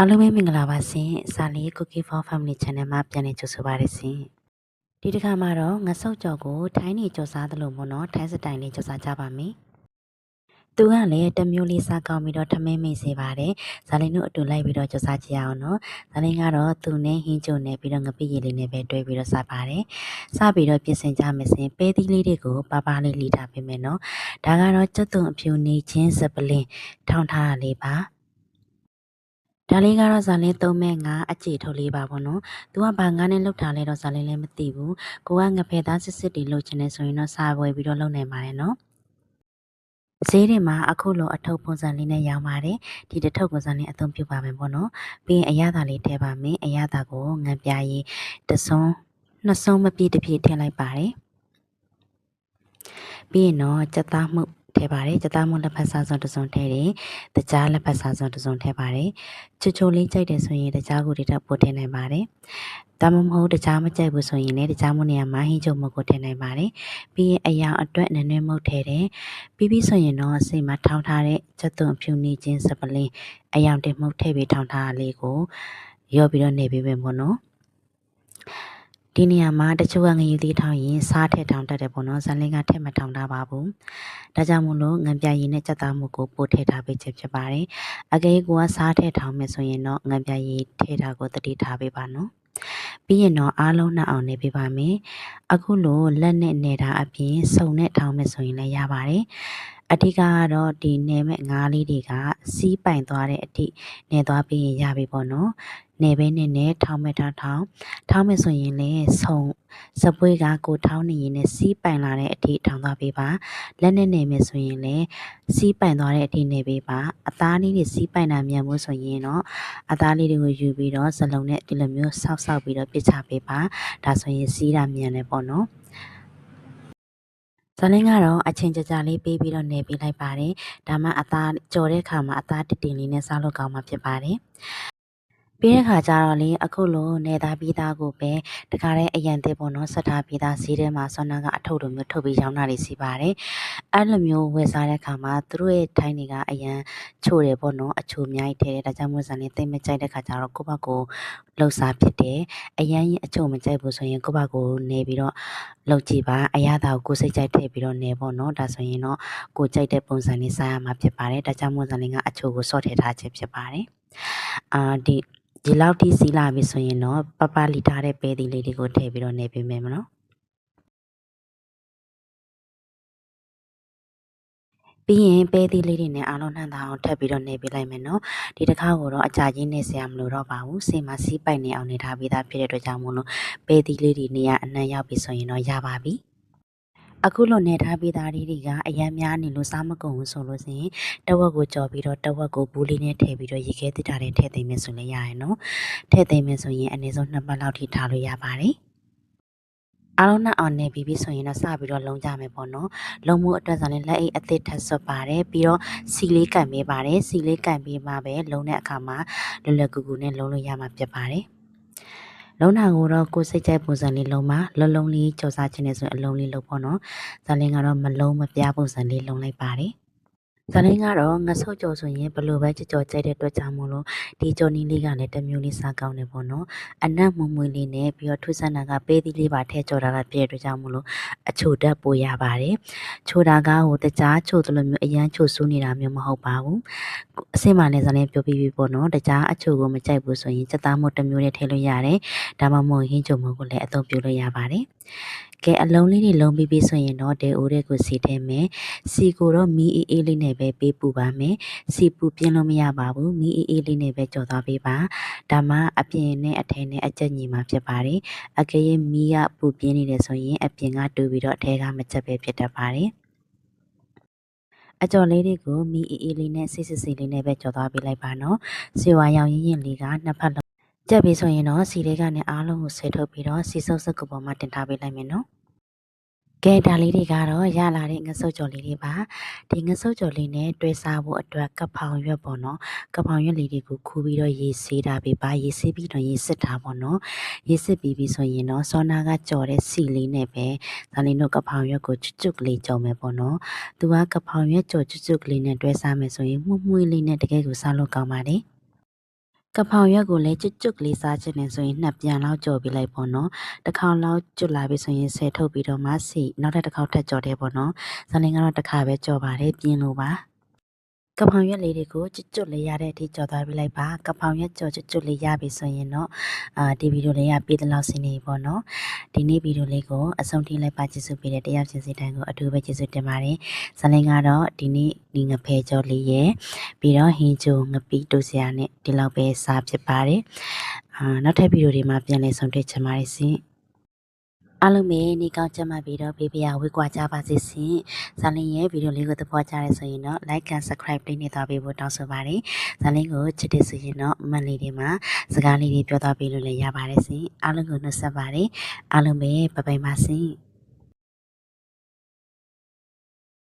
အားလုံးပဲမင်္ဂလာပါရှင်။စာလေး Cookie for Family Channel မှာပြန်လည်ကြိုဆိုပါရစေ။ဒီတစ်ခါမှာတော့ငဆုပ်ကြော်ကိုထိုင်းနေကြော်စားသလိုပေါ့နော်။ထိုင်းစတိုင်လေးကြော်စားကြပါမယ်။သူကလည်းတစ်မျိုးလေးစားကောင်းပြီးတော့ထမင်းမိတ်စေပါတယ်။ဇာလင်းတို့အတူလိုက်ပြီးတော့ကြော်စားကြရအောင်နော်။ဇာလင်းကတော့သူနဲ့ဟင်းကျုံနဲ့ပြီးတော့ငပိရည်လေးနဲ့ပဲတွဲပြီးတော့စားပါတယ်။စားပြီးတော့ပြင်ဆင်ကြမယ်စဉ်ပဲသီးလေးတွေကိုပါပါလေးလီထားပေးမယ်နော်။ဒါကတော့ကျွတ်သွန်အဖြူနေချင်းစပလင်းထောင်းထားတာလေးပါ။ဒါလေးကတော့ဇာလင်းသုံးမဲ့ငါအကြေထုတ်လေးပါပေါ့နော်။သူကဘာငါနဲ့လောက်ထားလဲတော့ဇာလင်းလည်းမသိဘူး။ကိုကငဖဲသားစစ်စစ်တွေလုပ်ချင်နေဆိုရင်တော့စားပွဲပြီးတော့လုပ်နိုင်ပါတယ်နော်။ဈေးတွေမှာအခုလိုအထုပ်ပုံစံလေးနဲ့ရောင်းပါတယ်။ဒီတစ်ထုပ်ပုံစံလေးအသုံးပြုပါမယ်ပေါ့နော်။ပြီးရင်အရသာလေးထည့်ပါမယ်။အရသာကိုငံပြားရေးတစ်စုံနှစ်စုံမပြည့်တစ်ပြည့်ထည့်လိုက်ပါတယ်။ပြီးရင်တော့ကြက်သားမှုထည့်ပါတယ်ကြက်သားမွန်လက်ဖက်စားစုံတစ်စုံထည့်တယ်တကြားလက်ဖက်စားစုံတစ်စုံထည့်ပါတယ်ချိုချိုလေးကြိုက်တယ်ဆိုရင်တကြားကိုတွေတက်ပို့ထည့်နိုင်ပါတယ်ဒါမှမဟုတ်တကြားမကြိုက်ဘူးဆိုရင်လည်းတကြားမွန်နေရာမှာဟင်းချုံမကိုထည့်နိုင်ပါတယ်ပြီးရင်အယောင်အတွက်နည်းနည်းမုတ်ထည့်တယ်ပြီးဆိုရင်တော့စိတ်မှာထောင်းထားတဲ့ချက်သွန်ဖြူနေခြင်းစပလင်းအယောင်တင်မှုတ်ထည့်ပြီးထောင်းထားတာလေးကိုရော့ပြီးတော့နေပေးမယ်ပေါ့နော်ဒီနေရာမှာတချို့ကငရုတ်သီးထောင်းရင်စားထည့်ထောင်းတတ်တယ်ပေါ့နော်ဇန်လင်းကထည့်မထောင်းတာပါဘူးဒါကြောင့်မို့လို့ငံပြရည်နဲ့ကြက်သားမှုကိုပို့ထည့်ထားပေးခြင်းဖြစ်ပါတယ်အကယ်ကိုကစားထည့်ထောင်းမယ်ဆိုရင်တော့ငံပြရည်ထည့်တာကိုတတိထားပေးပါနော်ပြီးရင်တော့အားလုံးနှံ့အောင်နေပေးပါမယ်အခုလိုလက်နဲ့နေတာအပြင်စုံနဲ့ထောင်းမယ်ဆိုရင်လည်းရပါတယ်အဓိကကတော့ဒီနယ်မဲ့ငါးလေးတွေကစီးပိုင်သွားတဲ့အထိနေသွားပြီးရင်ရပြီပေါ့နော်နေပဲနဲ့ထောင်းမဲ့ထောင်းမဲ့ဆိုရင်လည်းဆုံစပွဲကကိုထောင်းနေရင်လည်းစီးပိုင်လာတဲ့အထိထောင်းသွားပေးပါလက်နဲ့နေမယ်ဆိုရင်လည်းစီးပိုင်သွားတဲ့အထိနေပေးပါအသားလေးတွေစီးပိုင်တာမြန်မှုဆိုရင်တော့အသားလေးတွေကိုယူပြီးတော့စလုံးနဲ့ဒီလိုမျိုးဆောက်ပြီးတော့ပြစ်ချပေးပါဒါဆိုရင်စီးတာမြန်တယ်ပေါ့နော်ဇာလင်းကတော့အချင်းကြလေးပေးပြီးတော့နေပေးလိုက်ပါတယ်ဒါမှအသားကြော်တဲ့ခါမှာအသားတစ်တင်လေးနဲ့စားလို့ကောင်းမှာဖြစ်ပါတယ်ပြီးတဲ့ခါကျတော့လေအခုလိုနေသားပြီးသားကိုပဲတခါတည်းအရန်သေးပေါ့နော်ဆက်ထားပြီးသားဈေးထဲမှာဆွမ်းနာကအထုပ်လိုမျိုးထုတ်ပြီးရောင်းတာတွေစီပါတယ်အဲ့လိုမျိုးဝယ်စားတဲ့ခါမှာသူတို့ရဲ့ထိုင်းတွေကအရန်ချို့တယ်ပေါ့နော်အချို့အများကြီးထည့်တယ်ဒါကြောင့်မို့ဇာနေသိမကြိုက်တဲ့ခါကျတော့ကိုယ့်ဘက်ကိုလှုပ်စားဖြစ်တယ်အရန်ရင်အချို့မကြိုက်ဘူးဆိုရင်ကိုယ့်ဘက်ကိုနေပြီးတော့လှုပ်ကြည့်ပါအရသာကိုစိတ်ကြိုက်ထည့်ပြီးတော့နေပေါ့နော်ဒါဆိုရင်တော့ကိုကြိုက်တဲ့ပုံစံလေးစားရမှာဖြစ်ပါတယ်ဒါကြောင့်မို့ဇာနေကအချို့ကိုစော့ထည့်ထားခြင်းဖြစ်ပါတယ်ဒီလောက်ထိစီးလာပြီဆိုရင်တော့ပပလီထားတဲ့ပဲသီးလေးတွေကိုထည့်ပြီးတော့နေပေးမယ်မနော်ပြီးရင်ပဲသီးလေးတွေနဲ့အားလုံးနှံ့အောင်ထပ်ပြီးတော့နေပေးလိုက်မယ်နော်ဒီတစ်ခါကိုတော့အကြာကြီးနေစရာမလိုတော့ပါဘူးစေမှာစီးပိုက်နေအောင်နေထားပြီးသားဖြစ်တဲ့အတွက်ကြောင့်မို့လို့ပဲသီးလေးတွေနေရအနှံ့ရောက်ပြီဆိုရင်တော့ရပါပြီအခုလိုနေထားပြီးသားလေးတွေကအရန်များနေလို့စားမကုန်ဘူးဆိုလို့ရှိရင်တဝက်ကိုကြော်ပြီးတော့တဝက်ကိုဘူးလေးနဲ့ထည့်ပြီးတော့ရေခဲတစ်ထားနဲ့ထည့်သိမ်းမယ်ဆိုလည်းရရနော်ထည့်သိမ်းမယ်ဆိုရင်အနည်းဆုံး2ပတ်လောက်ထိထားလို့ရပါတယ်အားလုံးနဲ့အောင်နေပြီဆိုရင်တော့စပြီးတော့လုံးကြမယ်ပေါ့နော်လုံမှုအတွက်ဆိုရင်လက်အိတ်အသစ်ထပ်ဆွတ်ပါတယ်ပြီးတော့စီလေးကန်ပေးပါတယ်စီလေးကန်ပေးမှပဲလုံးတဲ့အခါမှာလွယ်လွယ်ကူကူနဲ့လုံးလို့ရမှာဖြစ်ပါတယ်လုံးတာကိုတော့ကိုစိတ်ကြိုက်ပုံစံလေးလုံးပါလုံးလေးကြော်စားခြင်းနဲ့ဆိုရင်အလုံးလေးလုံးပေါ့နော်ဇာလင်းကတော့မလုံးမပြပုံစံလေးလုံးလိုက်ပါတယ်ဇာလင်းကတော့ငဆုပ်ကြော်ဆိုရင်ဘလို့ပဲကြော်ကြိုက်တဲ့အတွက်ကြောင့်မို့လို့ဒီကြော်နီးလေးကလည်းတစ်မျိုးလေးစားကောင်းတယ်ပေါ့နော်အနက်မွမွေလေးနဲ့ပြီးတော့ထူးဆန်းတာကပေးသီးလေးပါထည့်ကြော်တာကပြည့်တဲ့အတွက်ကြောင့်မို့လို့အချိုတက်ပိုရပါတယ်ချိုတာကဟိုတကြားချိုသလိုမျိုးအရန်ချိုဆူးနေတာမျိုးမဟုတ်ပါဘူးအစင်မှလည်းဇာလင်းပြောပြီးပြီပေါ့နော်တကြားအချိုကိုမကြိုက်ဘူးဆိုရင်စက်သားမို့တစ်မျိုးလေးထည့်လို့ရတယ်ဒါမှမဟုတ်ဟင်းချိုမို့ကိုလည်းအသုံးပြုလို့ရပါတယ်ကဲအလုံးလေးတွေလုံးပြီးပြီဆိုရင်တော့ဒေအိုတဲ့ကိုစီထဲမယ်စီကိုတော့မီအေးအေးလေးနဲ့ပဲပေးပူပါမယ်စီပူပြင်းလို့မရပါဘူးမီအေးအေးလေးနဲ့ပဲကြော်သွားပေးပါဒါမှအပြင်နဲ့အထဲနဲ့အကျက်ညီမှာဖြစ်ပါတယ်အကယ်၍မီးကပူပြင်းနေတယ်ဆိုရင်အပြင်ကတူပြီးတော့အထဲကမကျက်ပဲဖြစ်တတ်ပါတယ်အကြော်လေးတွေကိုမီအေးအေးလေးနဲ့စစ်လေးနဲ့ပဲကြော်သွားပေးလိုက်ပါနော်စီဝါရောင်ရင်လေးကနှစ်ဖက်လုံးကြက်ပြီဆိုရင်တော့စီလေးကနေအားလုံးကိုဆွဲထုတ်ပြီးတော့စီစုပ်စုပ်ကပေါ်မှာတင်ထားပေးလိုက်မယ်နော်ကဲဒါလေးတွေကတော့ရလာတဲ့ငဆုပ်ကြော်လေးတွေပါဒီငဆုပ်ကြော်လေးနဲ့တွဲစားဖို့အတွက်ကဖောင်ရွက်ပေါ့နော်ကဖောင်ရွက်လေးတွေကိုခူးပြီးတော့ရေဆေးတာပေးပါရေဆေးပြီးတော့ရေစစ်တာပေါ့နော်ရေစစ်ပြီးပြီဆိုရင်တော့စောနာကကြော်တဲ့စီလေးနဲ့ပဲဒါလေးတို့ကဖောင်ရွက်ကိုကျွတ်ကျွတ်ကလေးကြော်မယ်ပေါ့နော်သူကကဖောင်ရွက်ကြော်ကျွတ်ကျွတ်ကလေးနဲ့တွဲစားမယ်ဆိုရင်မှုမှုလေးနဲ့တကယ်ကိုစားလို့ကောင်းပါတယ်က ကဖောင်ရွက်ကိုလည်းကျွတ်ကလေးစားချင်တယ်ဆိုရင်နှစ်ပြန်လောက်ကြော်ပြလိုက်ပေါ့နော်တစ်ခေါက်လောက်ကျွတ်လာပြီဆိုရင်ဆယ်ထုတ်ပြီးတော့မှစီနောက်တစ်ခေါက်ထပ်ကြော်တယ်ပေါ့နော်ဇာလင်းကတော့တစ်ခါပဲကြော်ပါတယ်ပြင်းလို့ပါကဖောင်ရွက်လေးတွေကိုကျွတ်လေးရတဲ့အထိကြော်သွားပြလိုက်ပါကဖောင်ရွက်ကြော်ကျွတ်လေးရပြီဆိုရင်တော့ဒီဗီဒီယိုလေးကပြီးတဲ့လောက်ဆင်းနေပေါ့နော်ဒီနေ့ဗီဒီယိုလေးကိုအဆုံးထိလိုက်ပါကျေးဇူးပေးတဲ့တယောက်ချင်းစီတိုင်းကိုအထူးပဲကျေးဇူးတင်ပါတယ်ဇာလင်းကတော့ဒီနေ့ဒီငဖဲကြော်လေးရဲ့ပြီးတော့ဟင်းချိုငပိတူစရာနဲ့ဒီလောက်ပဲစားဖြစ်ပါတယ်နောက်ထပ်ဗီဒီယိုတွေမှာပြန်လည်ဆုံတွေ့ချင်ပါတယ်ရှင်အားလုံးပဲနေကောင်းကြမှာပြီးတော့ဘေးပြဝေးကွာကြပါစေရှင်။ဇာလင်းရဲ့ဗီဒီယိုလေးကိုသဘောကျရဲဆိုရင်တော့ like and subscribe လေးနဲ့သွားပေးဖို့တောင်းဆိုပါတယ်။ဇာလင်းကိုချစ်တယ်ဆိုရင်တော့မန်လေးတွေမှာစကားလေးတွေပြောသွားပေးလို့လည်းရပါတယ်ရှင်။အားလုံးကိုနှုတ်ဆက်ပါတယ်။အားလုံးပဲဘိုင်ဘိုင်ပါရှင်။